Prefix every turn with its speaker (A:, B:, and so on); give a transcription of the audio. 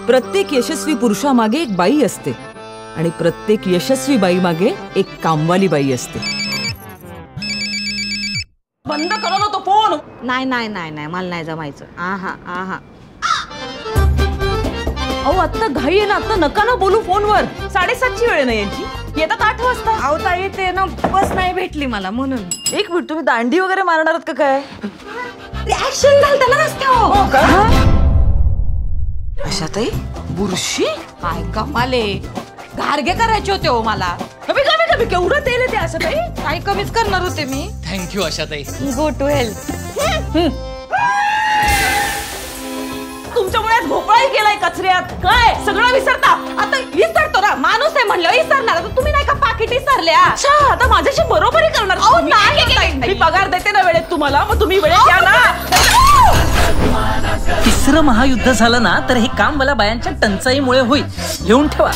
A: प्रत्येक यशस्वी पुरुषामागे एक बाई असते आणि प्रत्येक यशस्वी बाई मागे एक कामवाली बाई असते. बंद करा ना तो फोन.
B: नाही नाही नाही नाही मला नाही जमायचं. आहा आहा.
A: अहो आता घाई आहे ना, आता नका ना बोलू फोनवर. 7:30ची वेळ नाही यांची. येतात 8 वाजता.
B: अहो ताई ते ना बस नाही भेटली मला म्हणून.
A: एक मिनिट, तुम्ही दांडी वगैरे मारणार आहात का काय?
B: रिॲक्शन घालता ना रस्त्यावर.
A: हो का? अशा ताई बुरशी
B: काय कमाले. घारगे करायचे होते हो मला.
A: कमी कमी कमी केवढं तेल आहे ते असं ताई?
B: काय कमीच करणार होते मी.
C: थँक्यू आशाताई.
B: Go to health.
A: तुमच्यामुळे भोपळाही केलाय कचऱ्यात. काय सगळं विसरता?
B: आता विसरतो ना, माणूस आहे म्हणलं विसरणार. आता तुम्ही नाही का पाकिट विसरल्या?
A: अच्छा, आता माझ्याशी बरोबरी करणार.
B: अहो नाही,
A: मी पगार देते ना वेळेत तुम्हाला, मग तुम्ही वेळेत द्या ना.
C: तिसरं महायुद्ध झालं ना तर हे काम मला बायांच्या टंचाईमुळे होईल. लिहून ठेवा.